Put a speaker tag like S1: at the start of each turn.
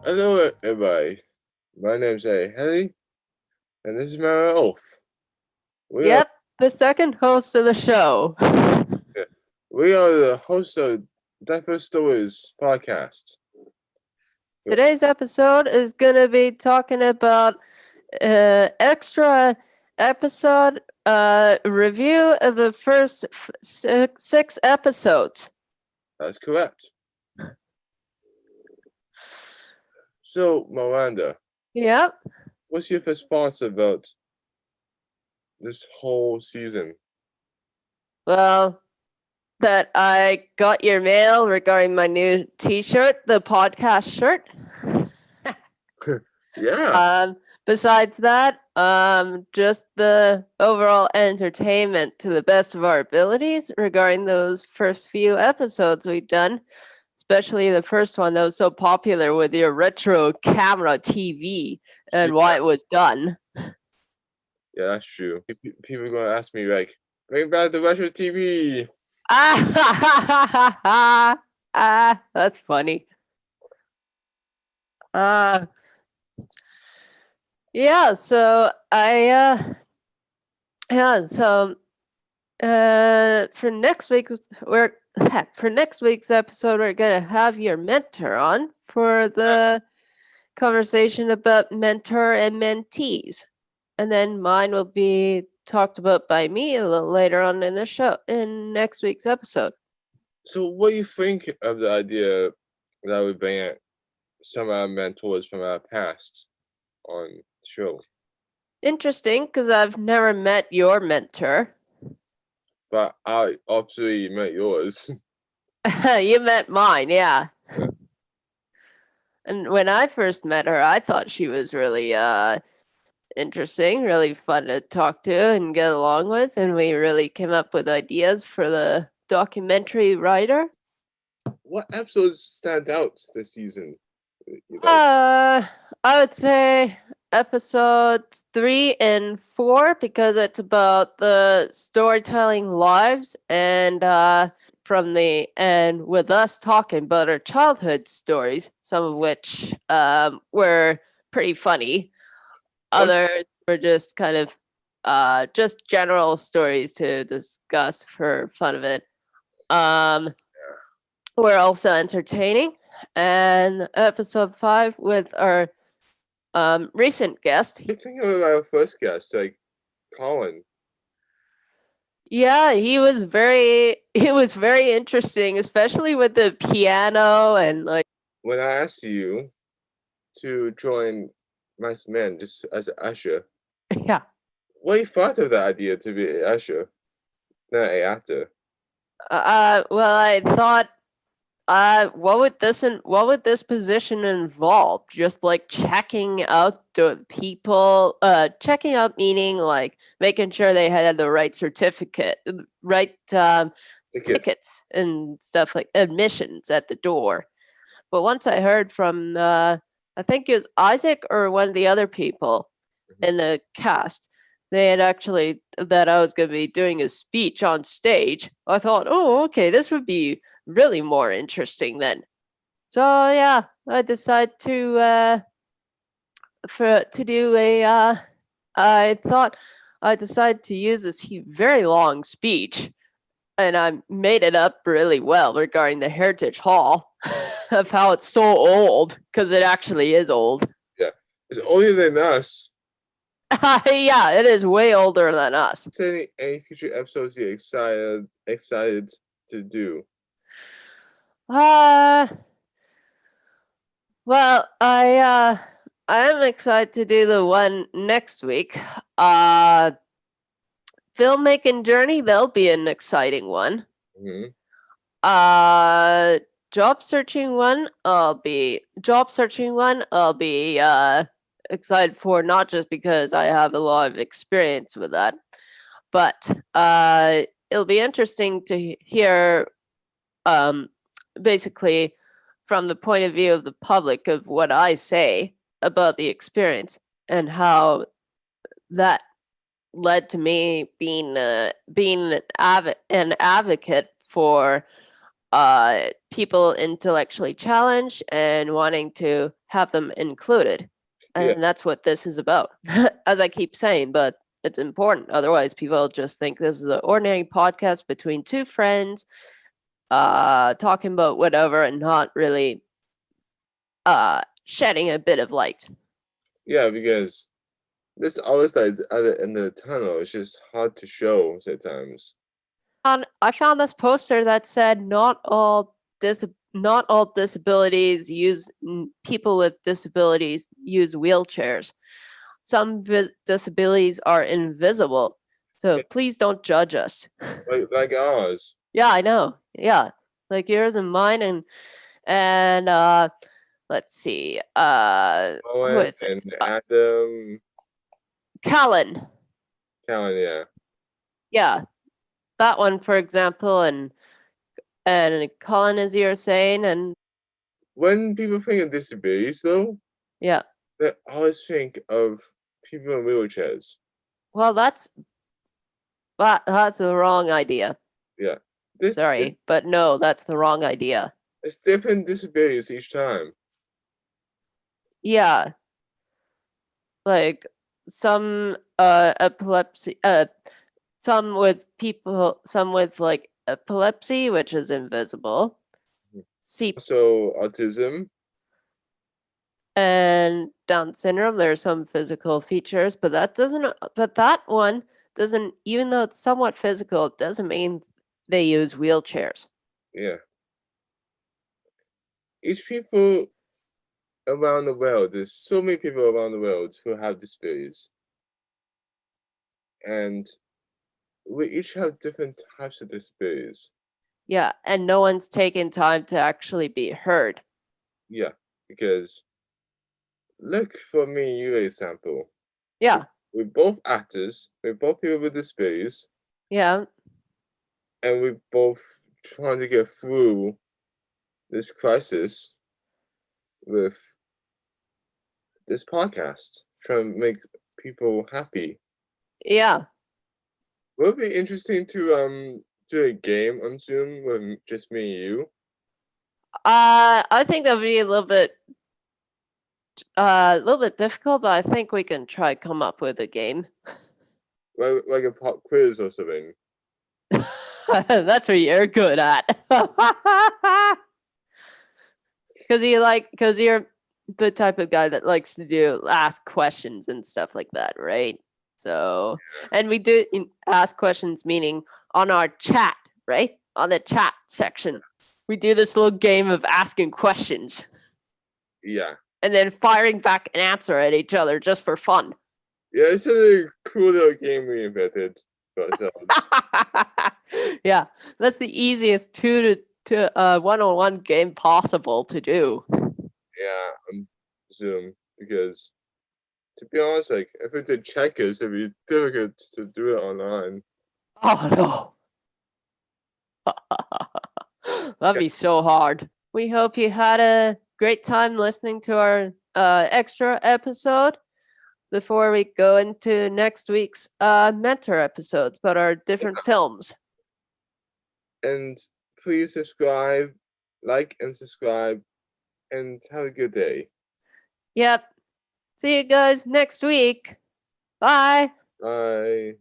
S1: Hello, everybody. My name's Haley, and this is my Elf. We are
S2: Yep, the second host of the show.
S1: we are the hosts of Diaper Stories podcast.
S2: Today's episode is going to be talking about extra episode review of the first six episodes.
S1: That's correct. So, Miranda,
S2: Yep.
S1: what's your response about this whole season?
S2: Well, that I got your mail regarding my new T-shirt, the podcast shirt.
S1: Yeah,
S2: Um, Besides that, just the overall entertainment to the best of our abilities regarding those first few episodes we've done, especially the first one that was so popular with your retro camera TV and
S1: yeah,
S2: why it was done.
S1: yeah, that's true. People are gonna ask me like, bring back the retro TV.
S2: That's funny. Uh, yeah, so for next week we're for next week's episode we're gonna have your mentor on for the conversation about mentor and mentees, and then mine will be talked about by me a little later on in the show in next week's episode.
S1: So, what do you think of the idea that we bring some of our mentors from our past on the show?
S2: Interesting, because I've never met your mentor.
S1: But I obviously met yours.
S2: You met mine, yeah. And when I first met her, I thought she was really interesting, really fun to talk to and get along with, and we really came up with ideas for the documentary writer.
S1: What episodes stand out this season? You like?
S2: Uh, I would say episode 3 and 4 because it's about the storytelling lives and with us talking about our childhood stories, some of which were pretty funny.
S1: Oh,
S2: Others were just kind of just general stories to discuss for fun of it. Um, were also entertaining. And episode 5 with our recent guest.
S1: I think of our first guest, like Colin.
S2: Yeah, he was very interesting, especially with the piano and like
S1: When I asked you to join my man just as an usher,
S2: yeah.
S1: what you thought of the idea to be an usher, not an actor?
S2: Well, I thought what would this position involve? Just like checking out the people, checking out meaning like making sure they had the right certificate, right
S1: Ticket.
S2: tickets and stuff like admissions at the door. But once I heard from I think it was Isaac or one of the other people
S1: Mhm.
S2: in the cast, they had actually that I was going to be doing a speech on stage. I thought, oh, okay, this would be really more interesting then. So yeah, I decided to do a. I thought I decided to use this very long speech, and I made it up really well regarding the Heritage Hall of how it's so old because it actually is old.
S1: Yeah, it's older than us.
S2: Yeah, it is way older than us.
S1: Any future episodes you're excited to do?
S2: Uh well, I am excited to do the one next week. Uh Filmmaking journey, that'll be an exciting one.
S1: Hmm.
S2: Uh job searching one I'll be excited for, not just because I have a lot of experience with that, but it'll be interesting to hear um basically from the point of view of the public of what I say about the experience and how that led to me being an advocate for people intellectually challenged and wanting to have them included.
S1: Yeah.
S2: And that's what this is about, as I keep saying, but it's important. Otherwise, people just think this is an ordinary podcast between two friends talking about whatever and not really shedding a bit of light.
S1: Yeah, because this always lies at the end of the tunnel. It's just hard to show sometimes.
S2: I found this poster that said not all disabilities use people with disabilities use wheelchairs. Some disabilities are invisible, so
S1: Yeah,
S2: please don't judge us.
S1: like ours.
S2: Yeah, I know. Yeah, like yours and mine, and let's see. Who
S1: Owen
S2: is it?
S1: and Adam.
S2: Callan.
S1: Callan, yeah.
S2: Yeah, that one, for example, and Colin, as you were saying, and
S1: When people think of disabilities, though,
S2: yeah.
S1: they always think of people in wheelchairs.
S2: Well, that's the wrong idea.
S1: Yeah. This
S2: Sorry, but no, that's the wrong idea.
S1: it's different disabilities each time.
S2: Yeah, like some epilepsy, some with like epilepsy, which is invisible. See,
S1: So autism,
S2: and Down syndrome, there are some physical features, but that one doesn't, even though it's somewhat physical, it doesn't mean they use wheelchairs.
S1: yeah. Each people around the world, there's so many people around the world who have disabilities. And we each have different types of disabilities.
S2: Yeah, and no one's taken time to actually be heard.
S1: Yeah. Because look for me and you example.
S2: Yeah,
S1: We're both actors, we're both people with disabilities,
S2: yeah,
S1: and we're both trying to get through this crisis with this podcast, trying to make people happy.
S2: yeah.
S1: Would it be interesting to do a game on Zoom with just me and you?
S2: I think that would be a little bit difficult, but I think we can try come up with a game.
S1: Like a pop quiz or something.
S2: That's what you're good at. Because you're the type of guy that likes to ask questions and stuff like that, right? So, and we do ask questions, meaning on our chat, right? On the chat section, we do this little game of asking questions.
S1: Yeah.
S2: And then firing back an answer at each other just for fun.
S1: Yeah, it's a cool little game we invented for ourselves.
S2: Yeah, that's the easiest one-on-one game possible to do.
S1: Yeah, on Zoom because to be honest, like if we did checkers, it'd be difficult to do it online.
S2: Oh no, that'd be so hard. We hope you had a great time listening to our extra episode before we go into next week's mentor episodes about our different films.
S1: And please subscribe, like and subscribe, and have a good day.
S2: Yep. See you guys next week. Bye.
S1: Bye.